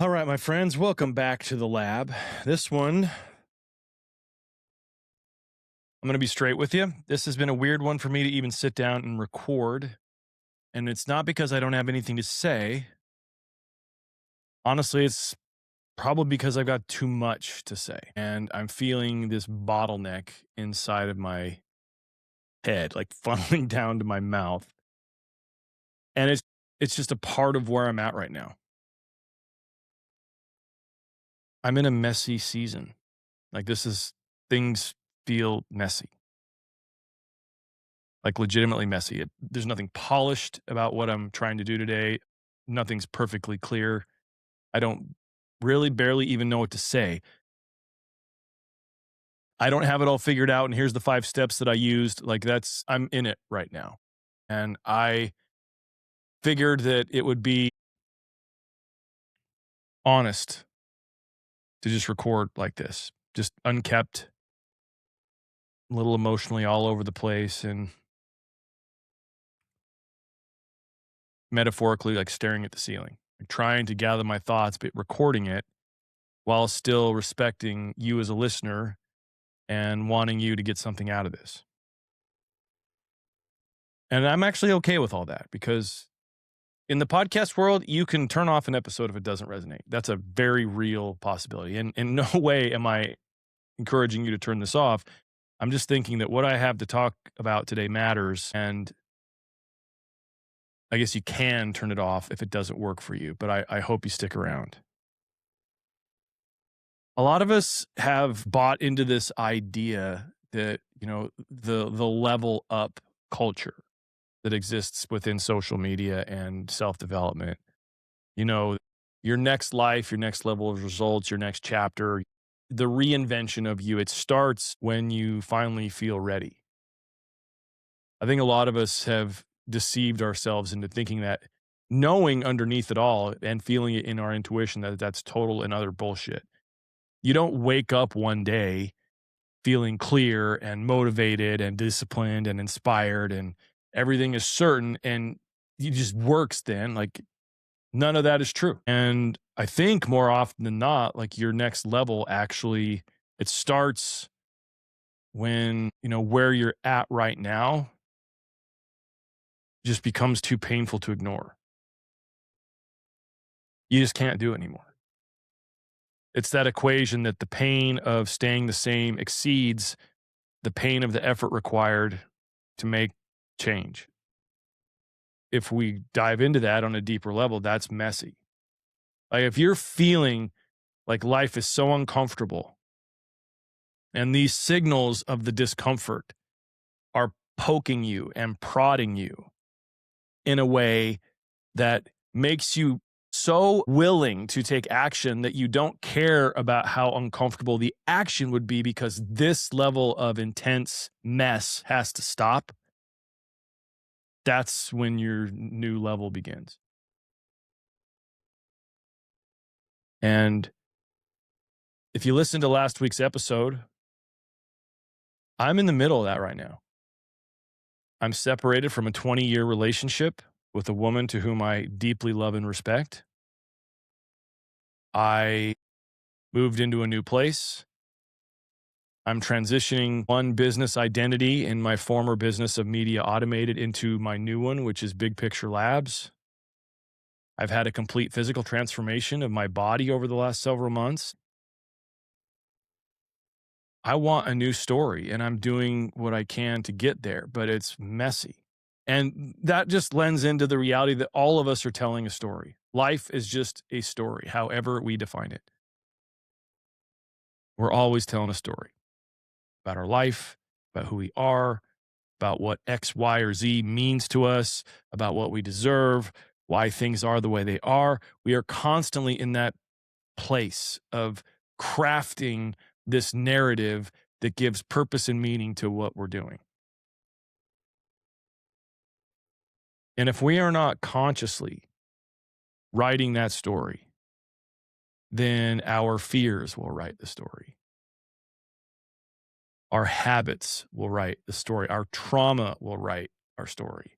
All right, my friends, welcome back to the lab. This one, I'm going to be straight with you. This has been a weird one for me to even sit down and record. And it's not because I don't have anything to say. Honestly, it's probably because I've got too much to say. And I'm feeling this bottleneck inside of my head, like funneling down to my mouth. And it's just a part of where I'm at right now. I'm in a messy season. Like things feel messy. Like legitimately messy. There's nothing polished about what I'm trying to do today. Nothing's perfectly clear. I don't really barely even know what to say. I don't have it all figured out. And here's the 5 steps that I used. I'm in it right now. And I figured that it would be honest to just record like this, just unkept, a little emotionally all over the place and metaphorically like staring at the ceiling, like trying to gather my thoughts, but recording it while still respecting you as a listener and wanting you to get something out of this. And I'm actually okay with all that because in the podcast world, you can turn off an episode if it doesn't resonate. That's a very real possibility. And in no way am I encouraging you to turn this off. I'm just thinking that what I have to talk about today matters. And I guess you can turn it off if it doesn't work for you, but I hope you stick around. A lot of us have bought into this idea that, the level up culture that exists within social media and self-development. You know, your next life, your next level of results, your next chapter, the reinvention of you, it starts when you finally feel ready. I think a lot of us have deceived ourselves into thinking that, knowing underneath it all and feeling it in our intuition, that that's total and utter bullshit. You don't wake up one day feeling clear and motivated and disciplined and inspired and everything is certain and it just works then. Like, none of that is true. And I think more often than not, like, your next level actually, it starts when, where you're at right now just becomes too painful to ignore. You just can't do it anymore. It's that equation that the pain of staying the same exceeds the pain of the effort required to make change. If we dive into that on a deeper level, that's messy. Like, if you're feeling like life is so uncomfortable and these signals of the discomfort are poking you and prodding you in a way that makes you so willing to take action that you don't care about how uncomfortable the action would be because this level of intense mess has to stop, that's when your new level begins. And if you listen to last week's episode, I'm in the middle of that right now. I'm separated from a 20-year relationship with a woman to whom I deeply love and respect. I moved into a new place. I'm transitioning one business identity in my former business of Media Automated into my new one, which is Big Picture Labs. I've had a complete physical transformation of my body over the last several months. I want a new story and I'm doing what I can to get there, but it's messy. And that just lends into the reality that all of us are telling a story. Life is just a story, however we define it. We're always telling a story about our life, about who we are, about what X, Y, or Z means to us, about what we deserve, why things are the way they are. We are constantly in that place of crafting this narrative that gives purpose and meaning to what we're doing. And if we are not consciously writing that story, then our fears will write the story. Our habits will write the story. Our trauma will write our story.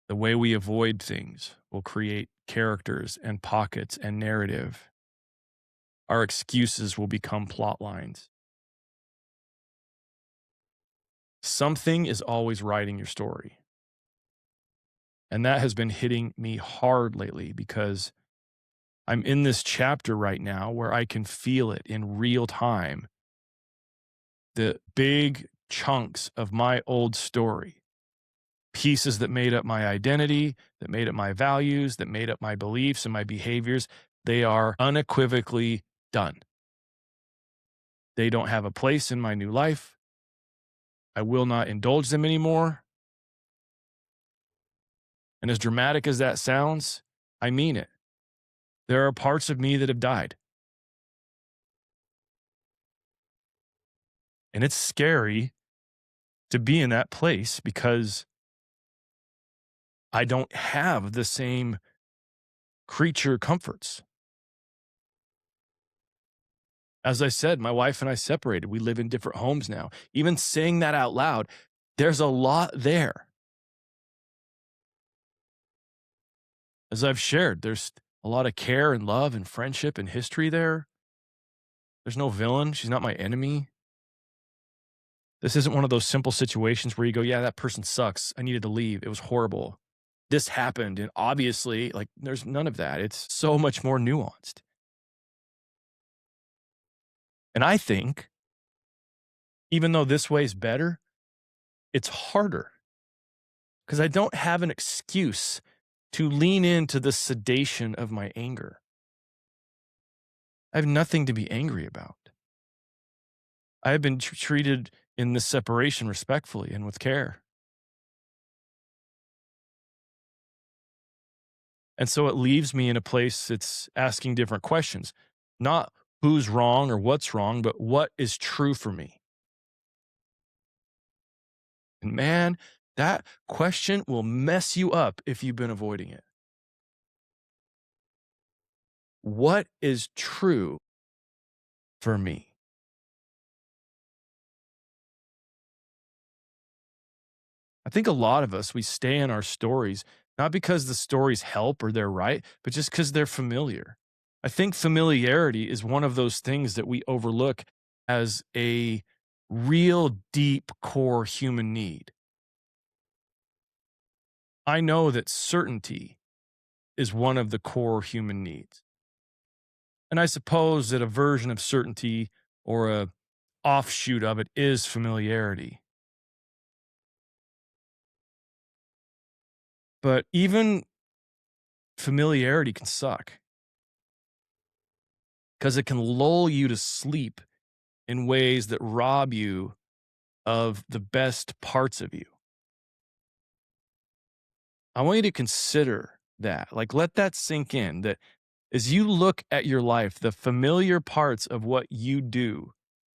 The way we avoid things will create characters and pockets and narrative. Our excuses will become plot lines. Something is always writing your story. And that has been hitting me hard lately because I'm in this chapter right now where I can feel it in real time. The big chunks of my old story, pieces that made up my identity, that made up my values, that made up my beliefs and my behaviors, they are unequivocally done. They don't have a place in my new life. I will not indulge them anymore. And as dramatic as that sounds, I mean it. There are parts of me that have died. And it's scary to be in that place because I don't have the same creature comforts. As I said, my wife and I separated. We live in different homes now. Even saying that out loud, there's a lot there. As I've shared, there's a lot of care and love and friendship and history there. There's no villain. She's not my enemy. This isn't one of those simple situations where you go, yeah, that person sucks. I needed to leave. It was horrible. This happened. And obviously, like, there's none of that. It's so much more nuanced. And I think, even though this way is better, it's harder because I don't have an excuse to lean into the sedation of my anger. I have nothing to be angry about. I have been treated in this separation respectfully and with care. And so it leaves me in a place that's asking different questions, not who's wrong or what's wrong, but what is true for me. And man, that question will mess you up if you've been avoiding it. What is true for me? I think a lot of us, we stay in our stories, not because the stories help or they're right, but just because they're familiar. I think familiarity is one of those things that we overlook as a real deep core human need. I know that certainty is one of the core human needs. And I suppose that a version of certainty or a offshoot of it is familiarity. But even familiarity can suck because it can lull you to sleep in ways that rob you of the best parts of you. I want you to consider that. Like, let that sink in that as you look at your life, the familiar parts of what you do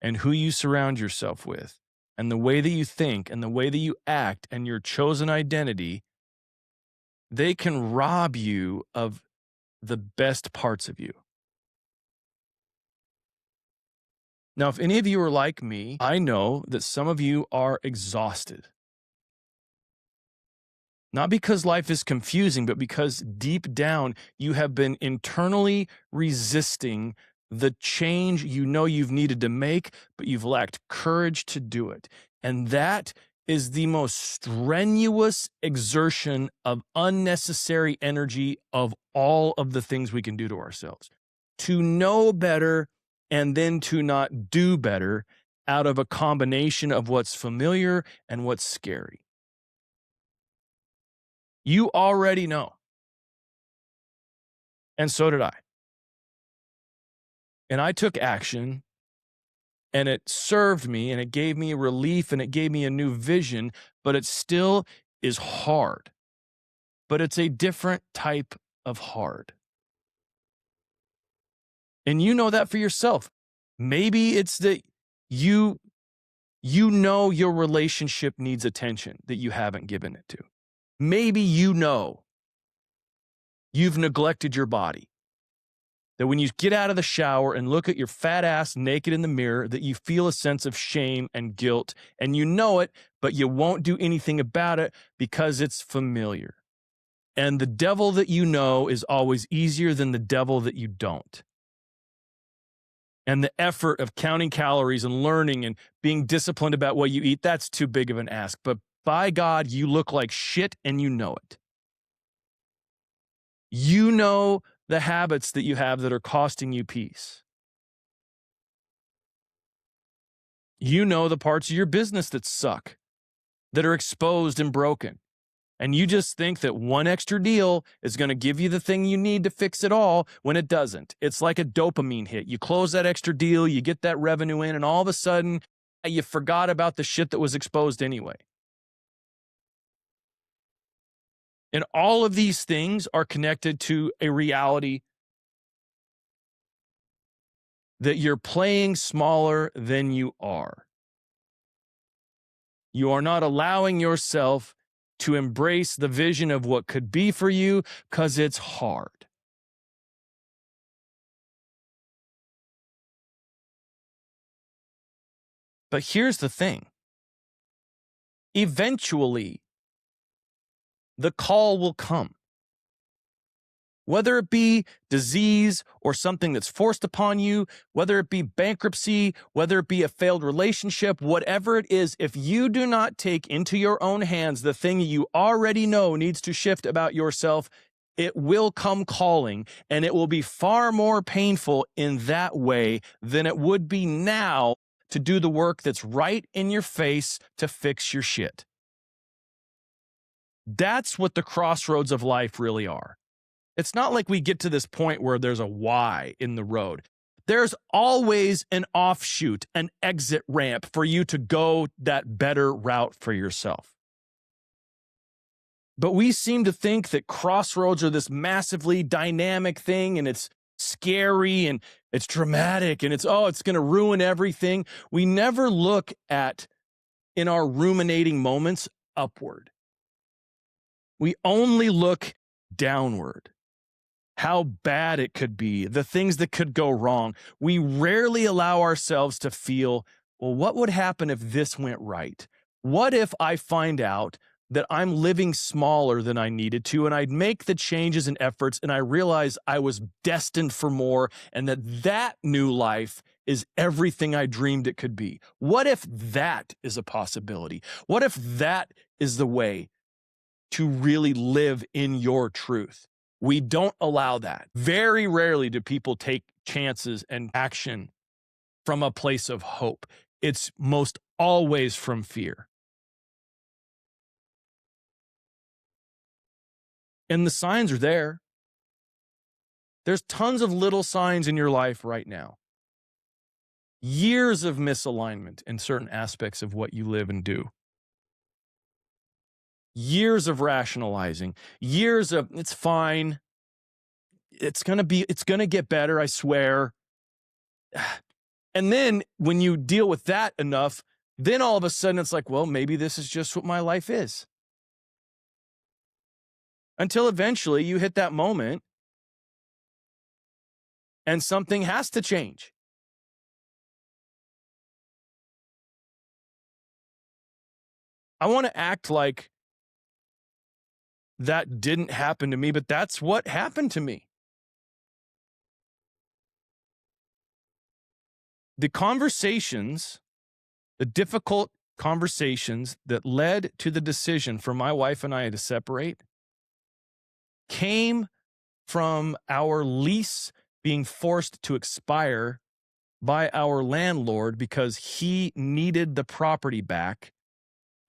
and who you surround yourself with, and the way that you think and the way that you act and your chosen identity, they can rob you of the best parts of you. Now, if any of you are like me, I know that some of you are exhausted. Not because life is confusing, but because deep down you have been internally resisting the change you know you've needed to make, but you've lacked courage to do it. And that is the most strenuous exertion of unnecessary energy of all of the things we can do to ourselves. To know better and then to not do better out of a combination of what's familiar and what's scary. You already know. And so did I. And I took action and it served me and it gave me relief and it gave me a new vision, but it still is hard. But it's a different type of hard. And you know that for yourself. Maybe it's that you know your relationship needs attention that you haven't given it to. Maybe you know you've neglected your body. That when you get out of the shower and look at your fat ass naked in the mirror, that you feel a sense of shame and guilt, and you know it, but you won't do anything about it because it's familiar. And the devil that you know is always easier than the devil that you don't. And the effort of counting calories and learning and being disciplined about what you eat, that's too big of an ask. But by God, you look like shit and you know it. You know the habits that you have that are costing you peace. You know the parts of your business that suck, that are exposed and broken. And you just think that one extra deal is going to give you the thing you need to fix it all when it doesn't. It's like a dopamine hit. You close that extra deal, you get that revenue in, and all of a sudden, you forgot about the shit that was exposed anyway. And all of these things are connected to a reality that you're playing smaller than you are. You are not allowing yourself to embrace the vision of what could be for you because it's hard. But here's the thing. Eventually, the call will come. Whether it be disease or something that's forced upon you, whether it be bankruptcy, whether it be a failed relationship, whatever it is, if you do not take into your own hands the thing you already know needs to shift about yourself, it will come calling, and it will be far more painful in that way than it would be now to do the work that's right in your face to fix your shit. That's what the crossroads of life really are. It's not like we get to this point where there's a Y in the road. There's always an offshoot, an exit ramp for you to go that better route for yourself. But we seem to think that crossroads are this massively dynamic thing, and it's scary and it's dramatic and it's going to ruin everything. We never look at, in our ruminating moments, upward. We only look downward. How bad it could be, the things that could go wrong. We rarely allow ourselves to feel, well, what would happen if this went right? What if I find out that I'm living smaller than I needed to, and I'd make the changes and efforts, and I realize I was destined for more, and that new life is everything I dreamed it could be? What if that is a possibility? What if that is the way to really live in your truth? We don't allow that. Very rarely do people take chances and action from a place of hope. It's most always from fear. And the signs are there. There's tons of little signs in your life right now. Years of misalignment in certain aspects of what you live and do. Years of rationalizing. Years of, it's fine. It's going to get better, I swear. And then when you deal with that enough, then all of a sudden it's like, well, maybe this is just what my life is. Until eventually you hit that moment and something has to change. I want to act like that didn't happen to me, but that's what happened to me. The conversations, the difficult conversations that led to the decision for my wife and I to separate came from our lease being forced to expire by our landlord because he needed the property back.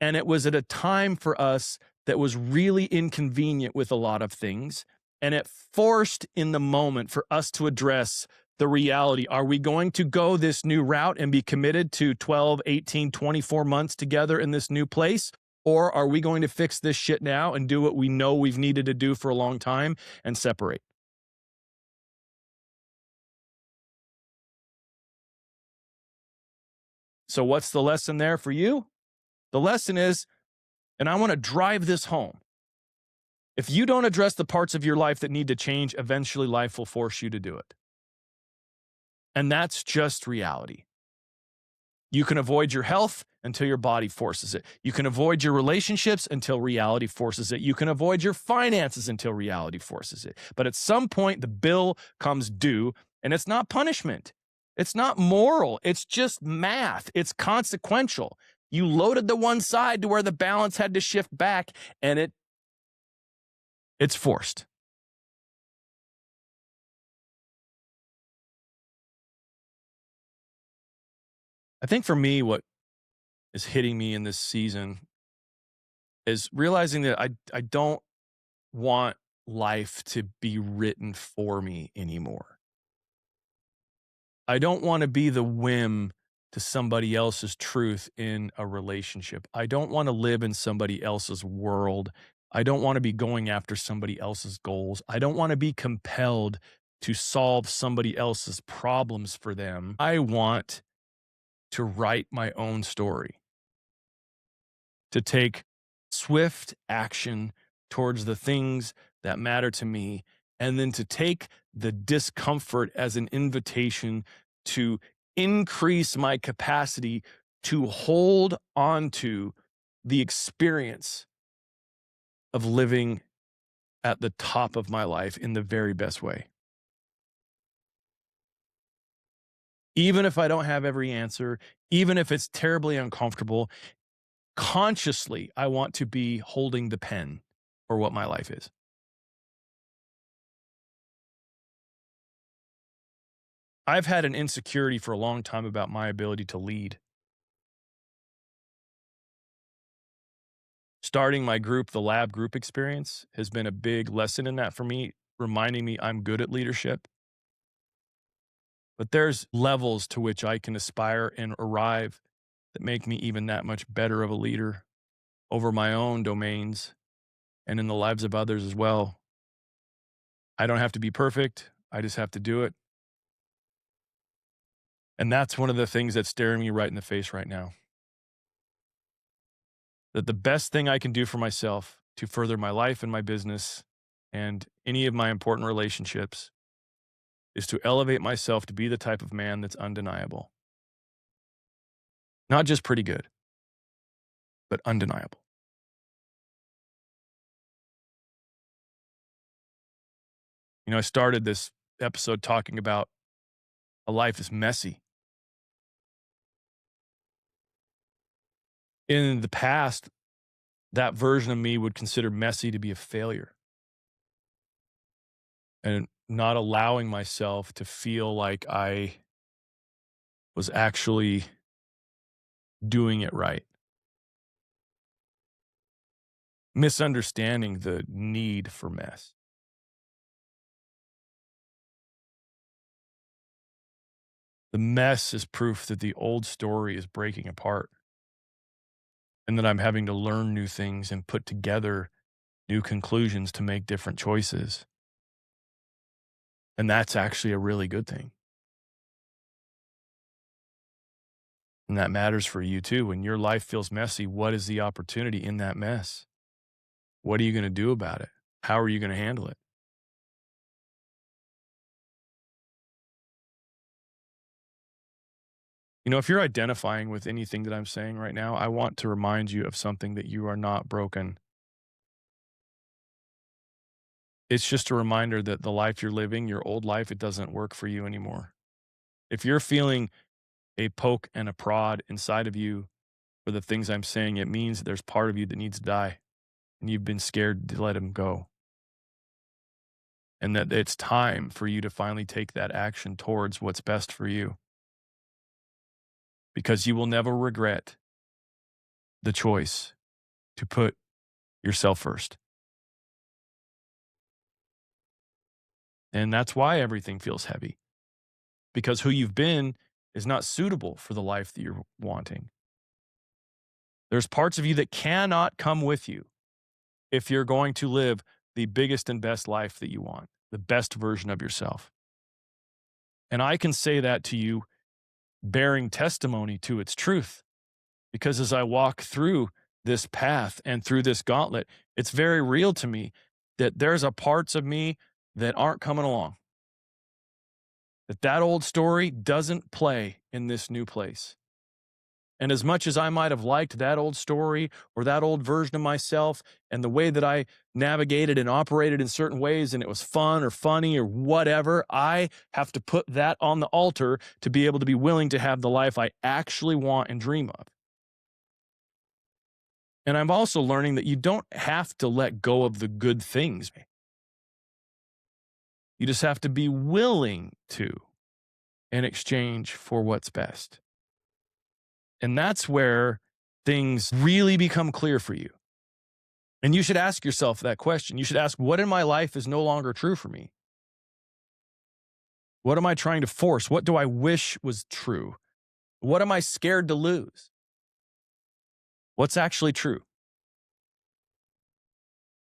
And it was at a time for us that was really inconvenient with a lot of things. And it forced in the moment for us to address the reality. Are we going to go this new route and be committed to 12, 18, 24 months together in this new place? Or are we going to fix this shit now and do what we know we've needed to do for a long time and separate? So what's the lesson there for you? The lesson is, and I want to drive this home, if you don't address the parts of your life that need to change, eventually life will force you to do it. And that's just reality. You can avoid your health until your body forces it. You can avoid your relationships until reality forces it. You can avoid your finances until reality forces it. But at some point, the bill comes due, and it's not punishment. It's not moral. It's just math. It's consequential. You loaded the one side to where the balance had to shift back, and it's forced. I think for me, what is hitting me in this season is realizing that I don't want life to be written for me anymore. I don't want to be the whim to somebody else's truth in a relationship. I don't want to live in somebody else's world. I don't want to be going after somebody else's goals. I don't want to be compelled to solve somebody else's problems for them. I want to write my own story, to take swift action towards the things that matter to me, and then to take the discomfort as an invitation to increase my capacity to hold on to the experience of living at the top of my life in the very best way. Even if I don't have every answer, even if it's terribly uncomfortable, consciously, I want to be holding the pen for what my life is. I've had an insecurity for a long time about my ability to lead. Starting my group, the lab group experience, has been a big lesson in that for me, reminding me I'm good at leadership. But there's levels to which I can aspire and arrive that make me even that much better of a leader over my own domains and in the lives of others as well. I don't have to be perfect. I just have to do it. And that's one of the things that's staring me right in the face right now. That the best thing I can do for myself to further my life and my business and any of my important relationships is to elevate myself to be the type of man that's undeniable. Not just pretty good, but undeniable. I started this episode talking about a life is messy. In the past, that version of me would consider messy to be a failure and not allowing myself to feel like I was actually doing it right. Misunderstanding the need for mess. The mess is proof that the old story is breaking apart and that I'm having to learn new things and put together new conclusions to make different choices. And that's actually a really good thing. And that matters for you too. When your life feels messy, what is the opportunity in that mess? What are you going to do about it? How are you going to handle it? If you're identifying with anything that I'm saying right now, I want to remind you of something that you are not broken. It's just a reminder that the life you're living, your old life, it doesn't work for you anymore. If you're feeling a poke and a prod inside of you for the things I'm saying, it means that there's part of you that needs to die and you've been scared to let him go. And that it's time for you to finally take that action towards what's best for you. Because you will never regret the choice to put yourself first. And that's why everything feels heavy. Because who you've been is not suitable for the life that you're wanting. There's parts of you that cannot come with you if you're going to live the biggest and best life that you want, the best version of yourself. And I can say that to you bearing testimony to its truth, because as I walk through this path and through this gauntlet, it's very real to me that there's a parts of me that aren't coming along. That old story doesn't play in this new place. And as much as I might have liked that old story or that old version of myself and the way that I navigated and operated in certain ways and it was fun or funny or whatever, I have to put that on the altar to be able to be willing to have the life I actually want and dream of. And I'm also learning that you don't have to let go of the good things. You just have to be willing to in exchange for what's best. And that's where things really become clear for you. And you should ask yourself that question. You should ask, what in my life is no longer true for me? What am I trying to force? What do I wish was true? What am I scared to lose? What's actually true?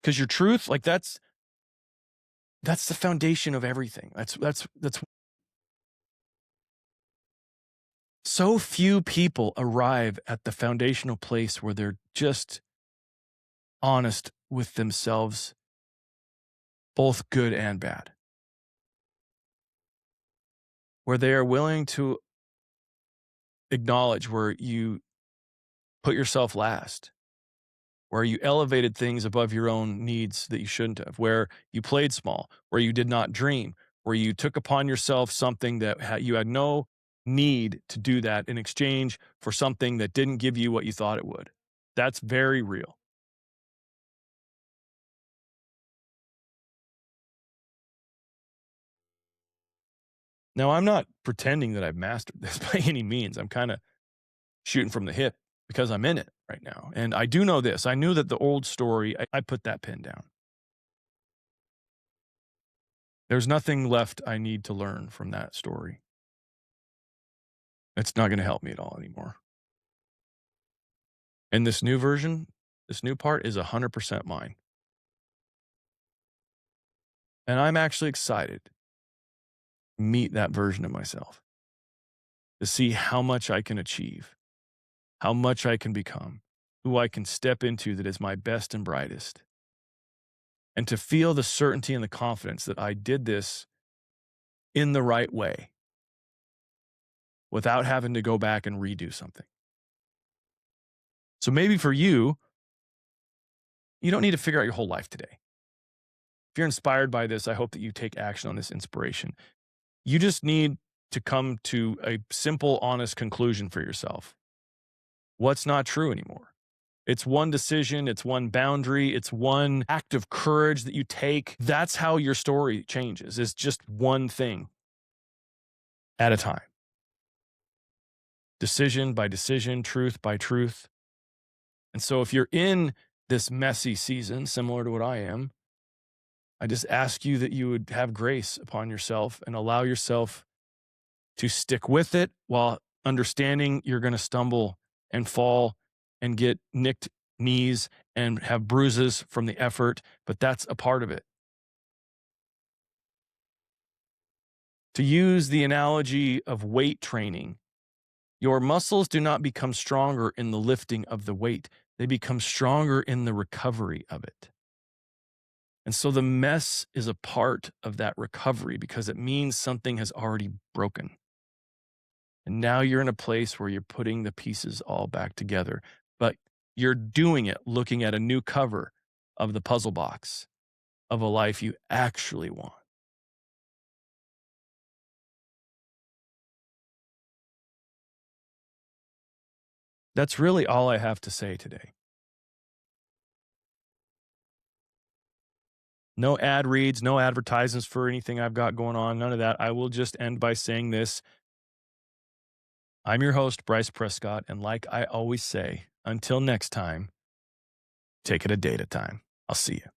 Because your truth, like that's the foundation of everything. That's so few people arrive at the foundational place where they're just honest with themselves, both good and bad, where they are willing to acknowledge where you put yourself last, where you elevated things above your own needs that you shouldn't have, where you played small, where you did not dream, where you took upon yourself something that you had no need to do that in exchange for something that didn't give you what you thought it would. That's very real. Now, I'm not pretending that I've mastered this by any means. I'm kind of shooting from the hip because I'm in it right now. And I do know this. I knew that the old story, I put that pin down. There's nothing left I need to learn from that story. It's not going to help me at all anymore. And this new version, this new part is 100% mine. And I'm actually excited to meet that version of myself, to see how much I can achieve, how much I can become, who I can step into that is my best and brightest, and to feel the certainty and the confidence that I did this in the right way without having to go back and redo something. So maybe for you, you don't need to figure out your whole life today. If you're inspired by this, I hope that you take action on this inspiration. You just need to come to a simple, honest conclusion for yourself. What's not true anymore? It's one decision, it's one boundary, it's one act of courage that you take. That's how your story changes. It's just one thing at a time. Decision by decision, truth by truth. And so if you're in this messy season, similar to what I am, I just ask you that you would have grace upon yourself and allow yourself to stick with it while understanding you're going to stumble and fall and get nicked knees and have bruises from the effort, but that's a part of it. To use the analogy of weight training, your muscles do not become stronger in the lifting of the weight. They become stronger in the recovery of it. And so the mess is a part of that recovery because it means something has already broken. And now you're in a place where you're putting the pieces all back together, but you're doing it looking at a new cover of the puzzle box of a life you actually want. That's really all I have to say today. No ad reads, no advertisements for anything I've got going on, none of that. I will just end by saying this. I'm your host, Bryce Prescott, and like I always say, until next time, take it a day at a time. I'll see you.